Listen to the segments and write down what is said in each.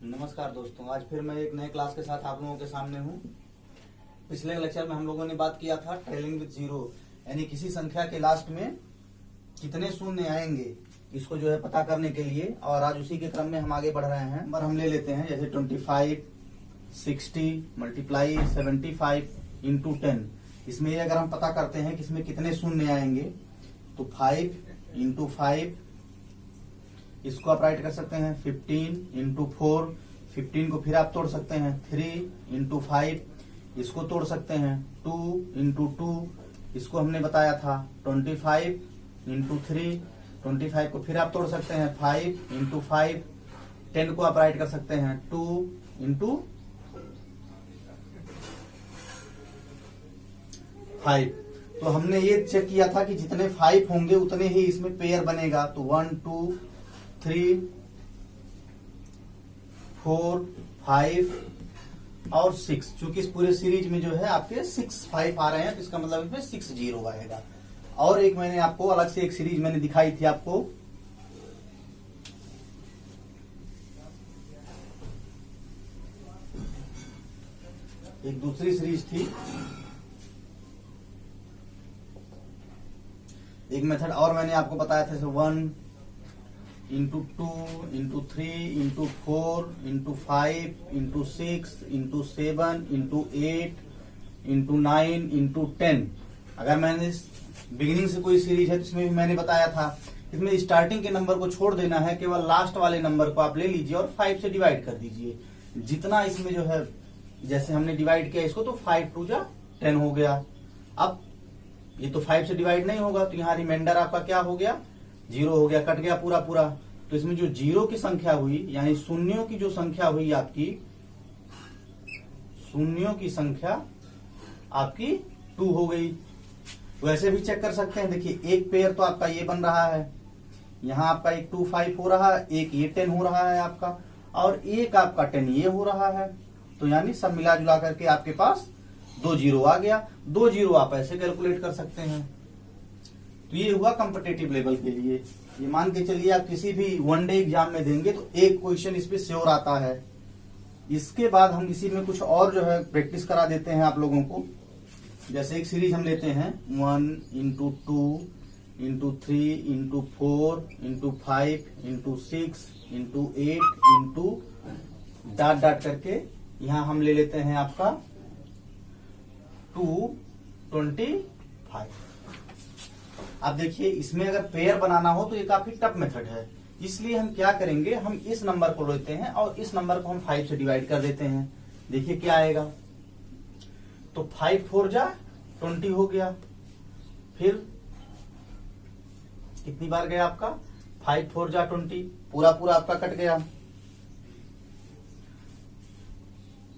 नमस्कार दोस्तों, आज फिर मैं एक नए क्लास के साथ आप लोगों के सामने हूँ। पिछले लेक्चर में हम लोगों ने बात किया था ट्रेलिंग विद जीरो, यानी किसी संख्या के लास्ट में कितने शून्य आएंगे इसको जो है पता करने के लिए। और आज उसी के क्रम में हम आगे बढ़ रहे हैं। नंबर हम ले लेते हैं जैसे 25, 60 मल्टीप्लाई 75 इंटू 10। इसमें अगर हम पता करते हैं कि इसमें कितने शून्य आएंगे तो 5 इंटू 5, इसको आप राइट कर सकते हैं 15 इंटू 4। 15 को फिर आप तोड़ सकते हैं 3 इंटू 5, इसको तोड़ सकते हैं 2 इंटू 2, इसको हमने बताया था 25 इंटू 3। 25 को फिर आप तोड़ सकते हैं 5 इंटू 5। 10 को आप राइट कर सकते हैं 2 इंटू 5। तो हमने ये चेक किया था कि जितने 5 होंगे उतने ही इसमें पेयर बनेगा। तो 1 2 3 4 5 और 6। चूंकि इस पूरे सीरीज में जो है आपके 6 5 आ रहे हैं तो इसका मतलब इसमें 6 0 आएगा। और एक मैंने आपको अलग से एक सीरीज मैंने दिखाई थी आपको, एक दूसरी सीरीज थी, एक मेथड और मैंने आपको बताया था 1 into 2 into 3 into 4 into 5 into 6 into 7 into 8 into 9 into 10। अगर मैंने बिगिनिंग से कोई सीरीज है तो इसमें भी मैंने बताया था इसमें स्टार्टिंग के नंबर को छोड़ देना है, केवल लास्ट वाले नंबर को आप ले लीजिए और 5 से डिवाइड कर दीजिए। जितना इसमें जो है जैसे हमने डिवाइड किया इसको तो 5 2 जा 10 हो गया। अब ये तो 5 से डिवाइड नहीं होगा तो यहाँ रिमाइंडर आपका क्या हो गया, 0 हो गया, कट गया पूरा पूरा। तो इसमें जो जीरो की संख्या हुई यानी शून्यों की जो संख्या हुई आपकी, शून्यों की संख्या आपकी 2 हो गई। वैसे भी चेक कर सकते हैं, देखिए एक पेयर तो आपका ये बन रहा है, यहाँ आपका एक 2 5 हो रहा है, एक ये 10 हो रहा है आपका, और एक आपका 10 ये हो रहा है। तो यानी सब मिला जुला करके आपके पास 2 0 आ गया। 2 0 आप ऐसे कैलकुलेट कर सकते हैं। तो ये हुआ कॉम्पिटिटिव लेवल के लिए। ये मान के चलिए आप किसी भी वनडे एग्जाम में देंगे तो एक क्वेश्चन इस पे श्योर आता है। इसके बाद हम इसी में कुछ और जो है प्रैक्टिस करा देते हैं आप लोगों को। जैसे एक सीरीज हम लेते हैं 1 into 2 into 3 into 4 into 5 into 6 into 8 into dot dot करके यहां हम ले लेते हैं आपका 225। अब देखिए इसमें अगर पेयर बनाना हो तो ये काफी टफ मेथड है, इसलिए हम क्या करेंगे, हम इस नंबर को लेते हैं और इस नंबर को हम 5 से डिवाइड कर देते हैं। देखिए क्या आएगा, तो 5 4 जा 20 हो गया। फिर कितनी बार गया आपका 5 4 जा 20, पूरा पूरा आपका कट गया।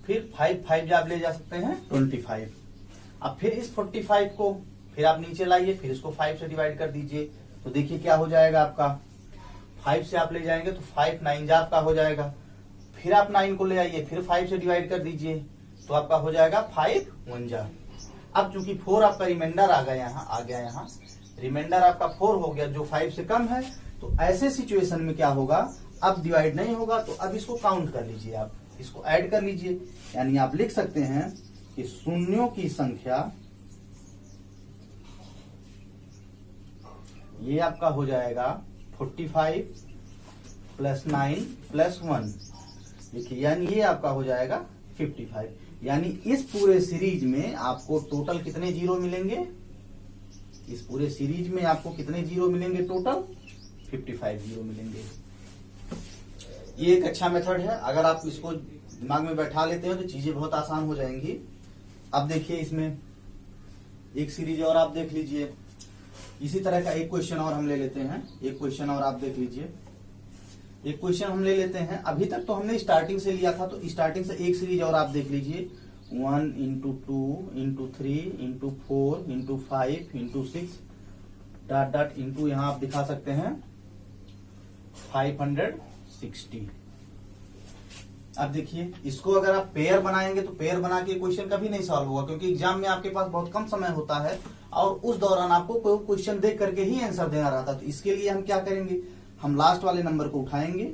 फिर 5 5 जा आप ले जा सकते हैं 25। अब फिर इस 45 को फिर आप नीचे लाइए, फिर इसको 5 से डिवाइड कर दीजिए। तो देखिए क्या हो जाएगा आपका, 5 से आप ले जाएंगे तो 5 9 जा आपका हो जाएगा। फिर आप 9 को ले आइए, फिर 5 से डिवाइड कर दीजिए तो आपका हो जाएगा 5 1 जा। अब चूंकि 4 आपका रिमाइंडर आ गया यहाँ रिमाइंडर आपका 4 हो गया जो 5 से कम है। तो ऐसे सिचुएशन में क्या होगा, अब डिवाइड नहीं होगा तो अब इसको काउंट कर लीजिए, आप इसको ऐड कर लीजिए। यानी आप लिख सकते हैं कि शून्यों की संख्या ये आपका हो जाएगा 45 प्लस 9 प्लस 1। देखिए यानी ये आपका हो जाएगा 55। यानी इस पूरे सीरीज में आपको टोटल कितने जीरो मिलेंगे, इस पूरे सीरीज में आपको कितने जीरो मिलेंगे, टोटल 55 जीरो मिलेंगे। ये एक अच्छा मेथड है, अगर आप इसको दिमाग में बैठा लेते हैं तो चीजें बहुत आसान हो जाएंगी। अब देखिए इसमें एक सीरीज और आप देख लीजिए, इसी तरह का एक क्वेश्चन और हम ले लेते हैं। एक क्वेश्चन और आप देख लीजिए, एक क्वेश्चन हम ले लेते हैं। अभी तक तो हमने स्टार्टिंग से लिया था, तो स्टार्टिंग से एक सीरीज और आप देख लीजिए 1 into 2 into 3 into 4 into 5 into 6 dot dot into यहाँ आप दिखा सकते हैं 560। अब देखिए इसको अगर आप पेयर बनाएंगे तो पेयर बना के क्वेश्चन कभी नहीं सॉल्व होगा, क्योंकि एग्जाम में आपके पास बहुत कम समय होता है और उस दौरान आपको कोई क्वेश्चन देख करके ही आंसर देना रहता है। तो इसके लिए हम क्या करेंगे, हम लास्ट वाले नंबर को उठाएंगे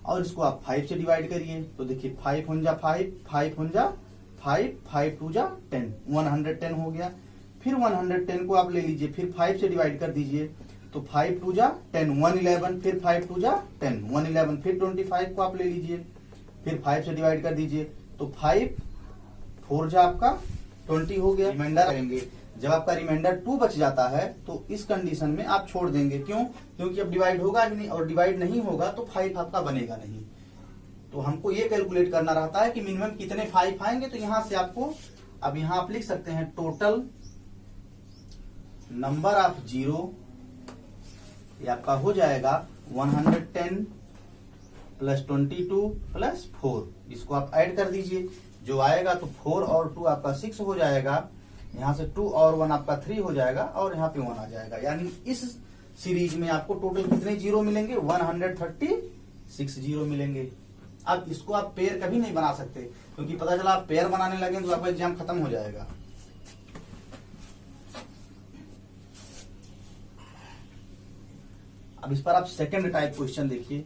और इसको आप 5 से डिवाइड करिए। तो देखिए 5 × 5, 5 × 5, 5 2 10, 110 हो गया। फिर 110 को आप ले लीजिए, फिर 5 से डिवाइड कर दीजिए। तो 5 2 10, 111, फिर 5 2 10, 111, फिर 25 को आप ले लीजिए, फिर 5 से डिवाइड कर दीजिए। तो 5 4 आपका 20 हो गया। रिमाइंडर करेंगे, जब आपका रिमाइंडर 2 बच जाता है तो इस कंडीशन में आप छोड़ देंगे। क्यों? क्योंकि अब डिवाइड होगा ही नहीं, और डिवाइड नहीं होगा तो 5 आपका बनेगा नहीं। तो हमको ये कैलकुलेट करना रहता है कि मिनिमम कितने 5 आएंगे। तो यहां से आपको, अब यहां आप लिख सकते हैं टोटल नंबर ऑफ जीरो, ये आपका हो जाएगा 110 प्लस 22 प्लस 4। इसको आप ऐड कर दीजिए, जो आएगा तो 4 और 2 आपका 6 हो जाएगा। यहाँ से 2 और 1 आपका 3 हो जाएगा, और यहाँ पे 1 आ जाएगा। यानी इस सीरीज में आपको टोटल कितने जीरो मिलेंगे? 136 जीरो मिलेंगे। अब इसको आप पेयर कभी नहीं बना सकते, क्योंकि पता चला आप पेयर बनाने लगे तो आपका एग्जाम खत्म हो जाएगा। अब इस पर आप सेकंड टाइप क्वेश्चन देखिए।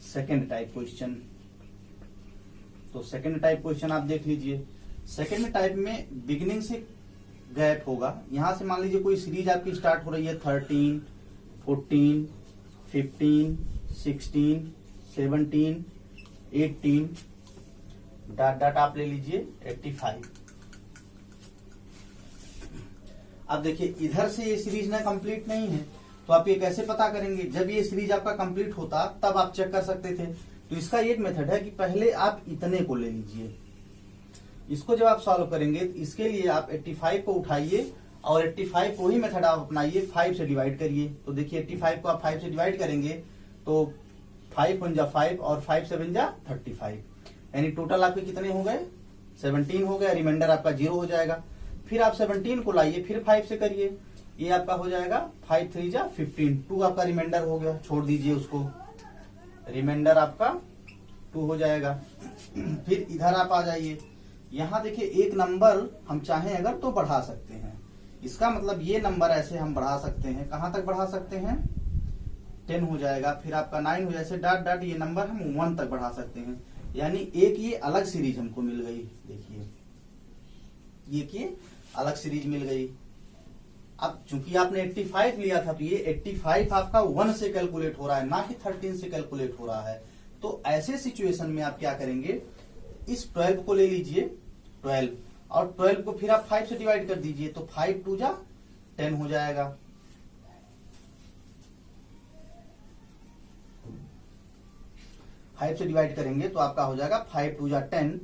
सेकंड टाइप क्वेश्चन, तो सेकंड टाइप क्वेश्चन आप देख लीजिए। सेकंड टाइप में बिगिनिंग से गैप होगा। यहां से मान लीजिए कोई सीरीज आपकी स्टार्ट हो रही है 13, 14, 15, 16, 17, 18, डॉट डॉट आप ले लीजिए 85। अब देखिए इधर से ये सीरीज ना कंप्लीट नहीं है, तो आप ये कैसे पता करेंगे? जब ये सीरीज आपका कंप्लीट होता तब आप चेक कर सकते थे। तो इसका एक मेथड है कि पहले आप इतने को ले लीजिए। इसको जब आप सॉल्व करेंगे तो इसके लिए आप 85 को उठाइए और 85 को ही मेथड आप अपनाइए, 5 से डिवाइड करिए। तो देखिए 85 को आप 5 से डिवाइड करेंगे तो 5 × 5 और 5 7 × 35, यानी टोटल आपके कितने हो गए? 17 हो गए। रिमाइंडर आपका 0 हो जाएगा। फिर आप 17 को लाइए, फिर 5 से करिए, ये आपका हो जाएगा 5 3 × 15, 2 आपका रिमाइंडर हो गया। छोड़ दीजिए उसको, रिमाइंडर आपका 2 हो जाएगा। फिर इधर आप आ जाइए, यहाँ देखिए एक नंबर हम चाहें अगर तो बढ़ा सकते हैं। इसका मतलब ये नंबर ऐसे हम बढ़ा सकते हैं, कहां तक बढ़ा सकते हैं? 10 हो जाएगा। फिर आपका 9 हो जाए, डॉट डॉट ये नंबर हम 1 तक बढ़ा सकते हैं। यानी एक ये अलग सीरीज हमको मिल गई। देखिए ये अलग सीरीज मिल गई। अब चूंकि आपने 85 लिया था तो ये 85 आपका 1 से कैलकुलेट हो रहा है, ना कि 13 से कैलकुलेट हो रहा है। तो ऐसे सिचुएशन में आप क्या करेंगे? इस 12 को ले लीजिए, 12, और 12 को फिर आप 5 से डिवाइड कर दीजिए। तो 5 2 10 हो जाएगा। फाइव से डिवाइड करेंगे तो आपका हो जाएगा 5 2 10,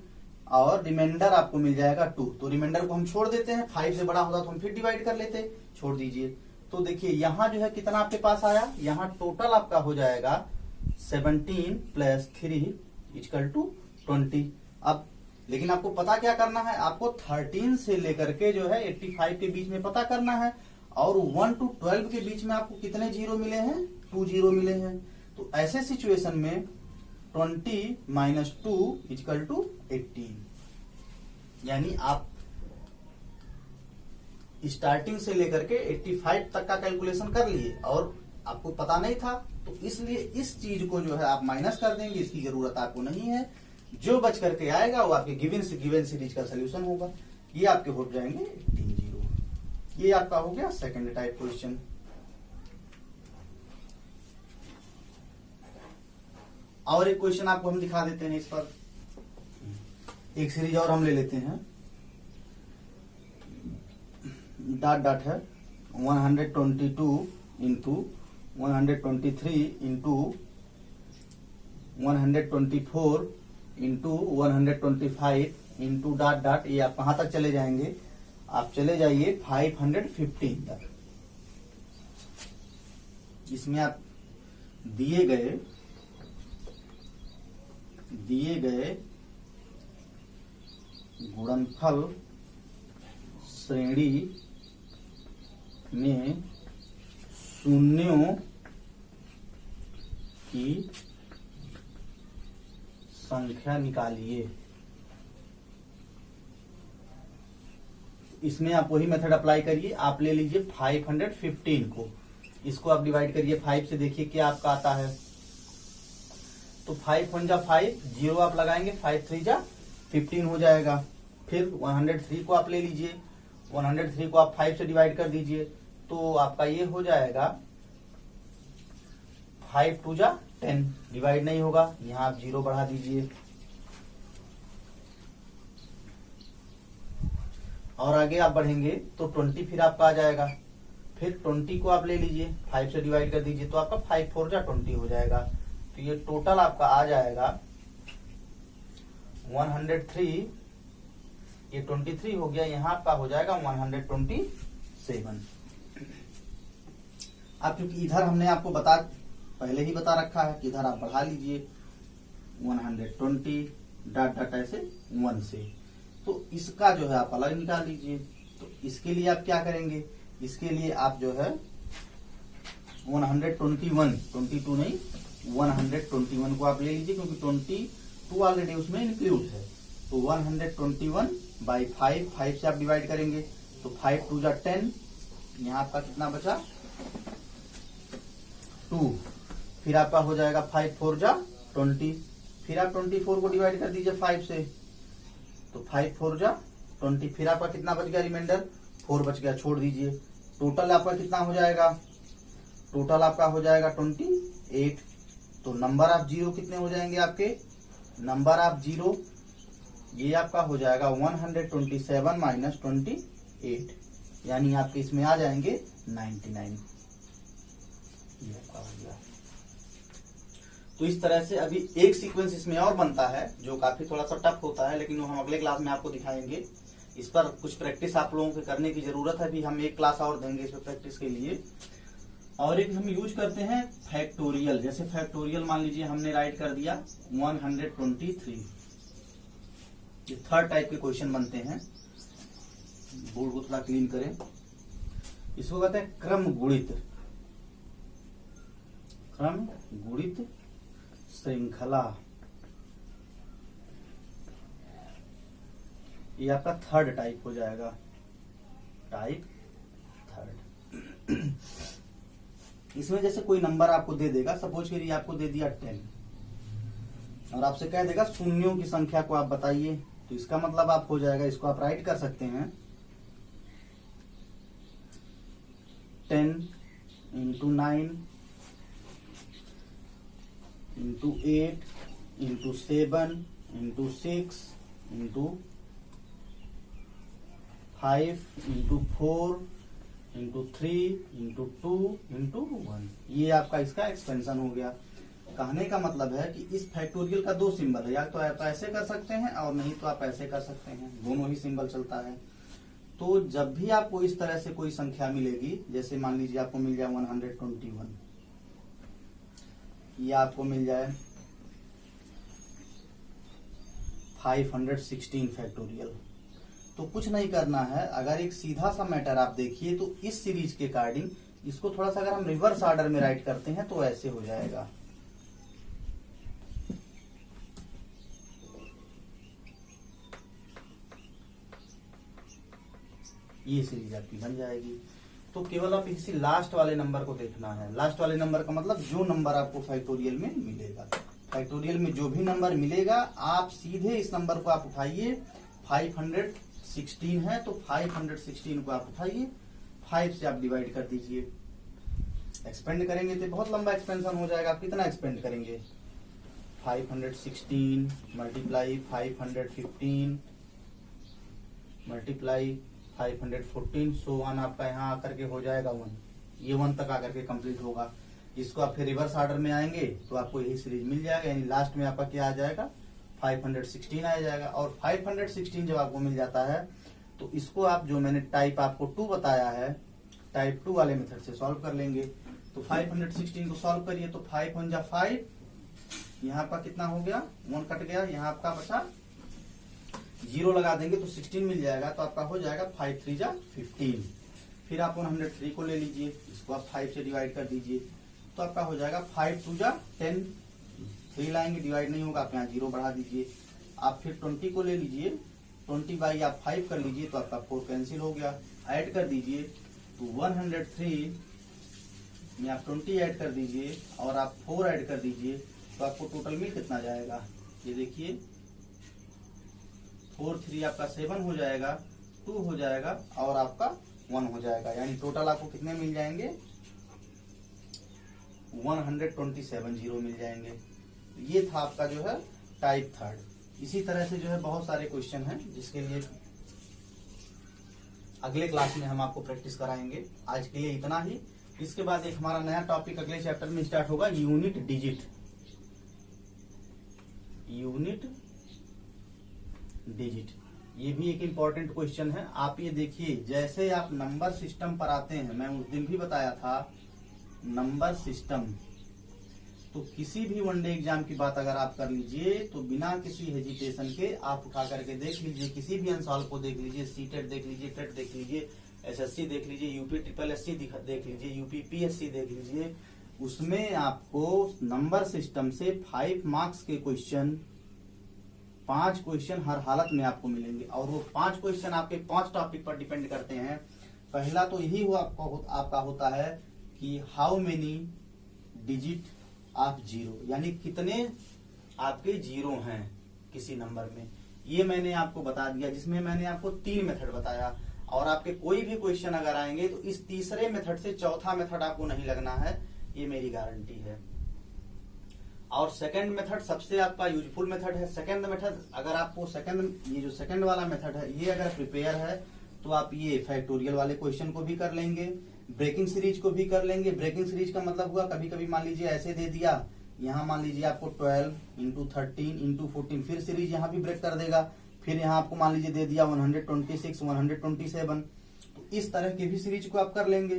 और रिमाइंडर आपको मिल जाएगा 2। तो रिमाइंडर को हम छोड़ देते हैं, 5 से बड़ा होता तो हम फिर डिवाइड कर लेते, छोड़ दीजिए। तो देखिए यहाँ जो है कितना आपके पास आया? यहाँ टोटल आपका हो जाएगा 17 + 3 = 20। अब लेकिन आपको पता क्या करना है? आपको 13 से लेकर के जो है 85 के बीच में पता करना है, और 1 to 12 के बीच में आपको कितने जीरो मिले हैं? 2 जीरो मिले हैं। तो ऐसे सिचुएशन में 20 - 2 = 18। यानी आप स्टार्टिंग से लेकर के 85 तक का कैलकुलेशन कर लिए और आपको पता नहीं था, तो इसलिए इस चीज को जो है आप माइनस कर देंगे, इसकी जरूरत आपको नहीं है। जो बच करके आएगा वो आपके गिवन सीरीज का सोल्यूशन होगा। ये आपके हो जाएंगे 18 जीरो। ये आपका हो गया सेकंड टाइप क्वेश्चन। और एक क्वेश्चन आपको हम दिखा देते हैं। इस पर एक सीरीज और हम ले लेते हैं, डॉट डॉट है 122 × 123 × 124 × 125 × डॉट डॉट। ये आप कहां तक चले जाएंगे? आप चले जाइए 515 तक। इसमें आप दिए गए गुणनफल श्रेणी में शून्यों की संख्या निकालिए। इसमें आप वही मेथड अप्लाई करिए। आप ले लीजिए 515 को, इसको आप डिवाइड करिए 5 से, देखिए क्या आपका आता है। तो 5 1 जा 5, 0 आप लगाएंगे, 5 3 जा 15 हो जाएगा। फिर 103 को आप ले लीजिए, 103 को आप 5 से डिवाइड कर दीजिए, तो आपका ये हो जाएगा 5 2 जा 10, डिवाइड नहीं होगा, यहाँ आप 0 बढ़ा दीजिए। और आगे आप बढ़ेंगे तो 20 फिर आपका आ जाएगा। फिर 20 को आप ले लीजिए, 5 से डिवाइड कर दीजिए, तो आपका 5 4 जा 20 हो जाएगा। तो ये टोटल आपका आ जाएगा 103, ये 23 हो गया, यहाँ आपका हो जाएगा 127। अब क्योंकि इधर हमने आपको पहले ही बता रखा है कि इधर आप बढ़ा लीजिए 120 डॉट डॉट ऐसे 1 से, तो इसका जो है आप अलग निकाल लीजिए। तो इसके लिए आप क्या करेंगे, इसके लिए आप जो है 121, 22 नहीं 121 को आप ले लीजिए, क्योंकि 22 ऑलरेडी उसमें इंक्लूड है। तो 121/5, 5 से आप डिवाइड करेंगे, तो 5 2 जा 10, यहाँ आपका कितना बचा 2। फिर आपका हो जाएगा 5 4 जा 20, फिर आप 24 को डिवाइड कर दीजिए 5 से, तो 5 4 जा 20, फिर आपका कितना बच गया, रिमाइंडर 4 बच गया, छोड़ दीजिए। टोटल आपका कितना हो जाएगा, टोटल आपका हो जाएगा 28। तो नंबर ऑफ जीरो कितने हो जाएंगे आपके, नंबर ऑफ जीरो ये आपका हो जाएगा 127 माइनस 28, यानी आपके इसमें आ जाएंगे 99। ये आपका हो गया। तो इस तरह से अभी एक सीक्वेंस इसमें और बनता है जो काफी थोड़ा सा टफ होता है, लेकिन वो हम अगले क्लास में आपको दिखाएंगे। इस पर कुछ प्रैक्टिस आप लोगों को करने की जरूरत है, भी हम एक क्लास और देंगे इस पर प्रैक्टिस के लिए। और एक हम यूज करते हैं फैक्टोरियल, जैसे फैक्टोरियल मान लीजिए हमने राइट कर दिया 123, ये थर्ड टाइप के क्वेश्चन बनते हैं। बोर्ड को थोड़ा क्लीन करें। इसको कहते हैं क्रम गुणित, क्रम गुणित श्रृंखला। ये आपका थर्ड टाइप हो जाएगा, टाइप थर्ड। इसमें जैसे कोई नंबर आपको दे देगा, सपोज करिए आपको दे दिया 10 और आपसे कह देगा शून्यों की संख्या को आप बताइए, तो इसका मतलब आप हो जाएगा, इसको आप राइट कर सकते हैं 10 into 9 into 8 into 7 into 6 into 5 into 4 into 3 into 2 into 1। ये आपका इसका एक्सपेंशन हो गया। कहने का मतलब है कि इस फैक्टोरियल का दो सिंबल है, या तो आप ऐसे कर सकते हैं और नहीं तो आप ऐसे कर सकते हैं, दोनों ही सिंबल चलता है। तो जब भी आपको इस तरह से कोई संख्या मिलेगी, जैसे मान लीजिए आपको मिल जाए 121, या आपको मिल जाए 516 फैक्टोरियल, तो कुछ नहीं करना है। अगर एक सीधा सा मैटर आप देखिए तो इस सीरीज के अकॉर्डिंग इसको थोड़ा सा अगर हम रिवर्स ऑर्डर में राइट करते हैं तो ऐसे हो जाएगा। ये सीरीज आपकी बन जाएगी। तो केवल आप इसी लास्ट वाले नंबर को देखना है। लास्ट वाले नंबर का मतलब जो नंबर आपको फैक्टोरियल में मिलेगा, फैक्टोरियल में जो भी नंबर मिलेगा आप सीधे इस नंबर को आप उठाइए। 516 है तो 516 को आप उठाइए, 5 से आप डिवाइड कर दीजिए। एक्सपेंड करेंगे तो बहुत लंबा एक्सपेंशन हो जाएगा। आप कितना एक्सपेंड करेंगे, 516 मल्टीप्लाई 515 मल्टीप्लाई 514 सो 1 आपका यहाँ आकर के हो जाएगा 1। ये 1 तक आकर के कंप्लीट होगा। इसको आप फिर रिवर्स ऑर्डर में आएंगे तो आपको यही सीरीज मिल जाएगा, यानी लास्ट में आपका क्या आ जाएगा 516 आ जाएगा। और 516 जब आपको मिल जाता है तो इसको आप जो मैंने टाइप आपको 2 बताया है, टाइप 2 वाले मेथड से सॉल्व कर लेंगे। तो 516 को सॉल्व करिए तो 5 1 जा 5, यहाँ आपका कितना हो गया 1 कट गया, यहाँ आपका बचा 0 लगा देंगे तो 16 मिल जाएगा। तो आपका हो जाएगा 5 3 जा 15। फिर आप 103 को ले लीजिए, इसको आप 5 से डिवाइड कर दीजिए तो आपका हो जाएगा 5 2 जा 10। 3 लाएंगे डिवाइड नहीं होगा, आप यहाँ 0 बढ़ा दीजिए। आप फिर 20 को ले लीजिए, 20 बाई आप 5 कर लीजिए तो आपका 4 कैंसिल हो गया। ऐड कर दीजिए तो 103 में आप 20 ऐड कर दीजिए और आप 4 ऐड कर दीजिए, तो आपको टोटल में कितना जाएगा, ये देखिए 4 3 आपका 7 हो जाएगा, 2 हो जाएगा और आपका 1 हो जाएगा, यानी टोटल आपको कितने मिल जाएंगे, 127 जीरो मिल जाएंगे। ये था आपका जो है टाइप थर्ड। इसी तरह से जो है बहुत सारे क्वेश्चन हैं जिसके लिए अगले क्लास में हम आपको प्रैक्टिस कराएंगे। आज के लिए इतना ही। इसके बाद एक हमारा नया टॉपिक अगले चैप्टर में स्टार्ट होगा, यूनिट डिजिट। यूनिट डिजिट ये भी एक इम्पॉर्टेंट क्वेश्चन है। आप ये देखिए, जैसे आप नंबर सिस्टम पर आते हैं, मैं उस दिन भी बताया था नंबर सिस्टम, तो किसी भी वनडे एग्जाम की बात अगर आप कर लीजिए तो बिना किसी हेजिटेशन के आप उठा करके देख लीजिए, किसी भी अंसॉल्व को देख लीजिए, सीटेट देख लीजिए, टेट देख लीजिए, एसएससी देख लीजिए, यूपी ट्रिपल एससी देख लीजिए, यूपी पीएससी देख लीजिए, उसमें आपको नंबर सिस्टम से 5 मार्क्स के क्वेश्चन, 5 क्वेश्चन हर हालत में आपको मिलेंगे। और वो 5 क्वेश्चन आपके 5 टॉपिक पर डिपेंड करते हैं। पहला तो यही हुआ आपका होता है कि how many digit of zero, यानी कितने आपके जीरो हैं किसी नंबर में, ये मैंने आपको बता दिया, जिसमें मैंने आपको 3 मेथड बताया। और आपके कोई भी क्वेश्चन अगर आएंगे तो इस तीसरे मेथड से चौथा मेथड आपको नहीं लगना है, ये मेरी गारंटी है। और सेकंड मेथड सबसे आपका यूजफुल मेथड है। सेकंड मेथड अगर आपको ये जो सेकंड वाला मेथड है, ये अगर प्रिपेयर है तो आप ये फैक्टोरियल वाले क्वेश्चन को भी कर लेंगे, ब्रेकिंग सीरीज को भी कर लेंगे। ब्रेकिंग सीरीज का मतलब हुआ, कभी कभी मान लीजिए ऐसे दे दिया, यहाँ मान लीजिए आपको 12 इंटू 13 इंटू 14, फिर सीरीज यहाँ भी ब्रेक कर देगा। फिर यहाँ आपको मान लीजिए दे दिया 126 127, तो इस तरह की भी सीरीज को आप कर लेंगे।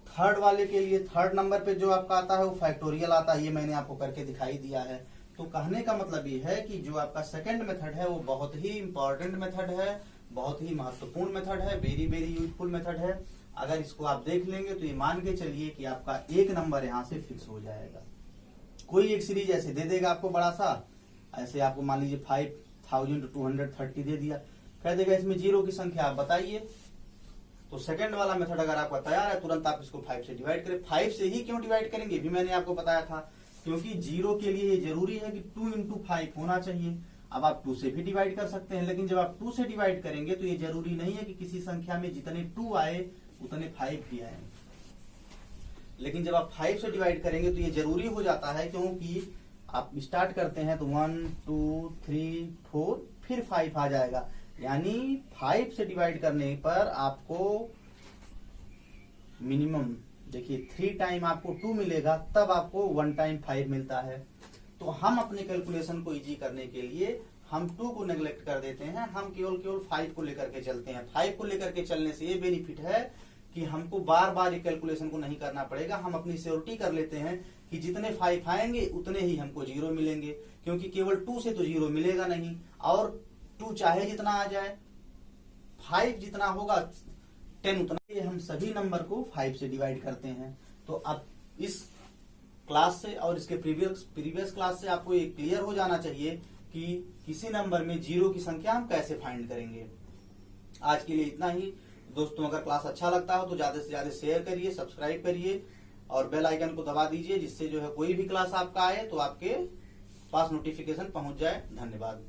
थर्ड वाले के लिए थर्ड नंबर पे जो आपका आता है वो फैक्टोरियल आता है, ये मैंने आपको करके दिखाई दिया है। तो कहने का मतलब ये है कि जो आपका सेकंड मेथड है वो बहुत ही इंपॉर्टेंट मेथड है, बहुत ही महत्वपूर्ण मेथड है, वेरी वेरी यूजफुल मेथड है। अगर इसको आप देख लेंगे तो ये मान के चलिए कि आपका एक नंबर यहाँ से फिक्स हो जाएगा। कोई एक सीरीज ऐसे दे देगा आपको बड़ा सा, ऐसे आपको मान लीजिए 5230 दे दिया, कह देगा इसमें जीरो की संख्या आप बताइए। तो सेकंड वाला मेथड अगर आपका तैयार है, तुरंत आप इसको 5 से डिवाइड करें। 5 से ही क्यों डिवाइड करेंगे भी मैंने आपको बताया था, क्योंकि जीरो के लिए ये जरूरी है कि 2 इंटू 5 होना चाहिए। अब आप 2 से भी डिवाइड कर सकते हैं, लेकिन जब आप 2 से डिवाइड करेंगे तो ये जरूरी नहीं है कि किसी संख्या में जितने 2 आए उतने 5 भी आए। लेकिन जब आप 5 से डिवाइड करेंगे तो ये जरूरी हो जाता है, क्योंकि आप स्टार्ट करते हैं तो 1 2 3 4 फिर 5 आ जाएगा, यानी 5 से डिवाइड करने पर आपको मिनिमम देखिए 3 टाइम आपको 2 मिलेगा, तब आपको 1 टाइम 5 मिलता है। तो हम अपने कैलकुलेशन को इजी करने के लिए हम 2 को नेग्लेक्ट कर देते हैं, हम केवल 5 को लेकर के चलते हैं। 5 को लेकर के चलने से ये बेनिफिट है कि हमको बार बार ये कैलकुलेशन को नहीं करना पड़ेगा। हम अपनी श्योरिटी कर लेते हैं कि जितने 5 आएंगे उतने ही हमको जीरो मिलेंगे, क्योंकि केवल 2 से तो जीरो मिलेगा नहीं, और 2 चाहे जितना आ जाए, 5 जितना होगा 10 उतना। ये हम सभी नंबर को 5 से डिवाइड करते हैं। तो अब इस क्लास से और इसके प्रीवियस क्लास से आपको ये क्लियर हो जाना चाहिए कि किसी नंबर में जीरो की संख्या हम कैसे फाइंड करेंगे। आज के लिए इतना ही दोस्तों। अगर क्लास अच्छा लगता हो तो ज्यादा से ज्यादा शेयर करिए, सब्सक्राइब करिए और बेल आइकन को दबा दीजिए, जिससे जो है कोई भी क्लास आपका आए तो आपके पास नोटिफिकेशन पहुंच जाए। धन्यवाद।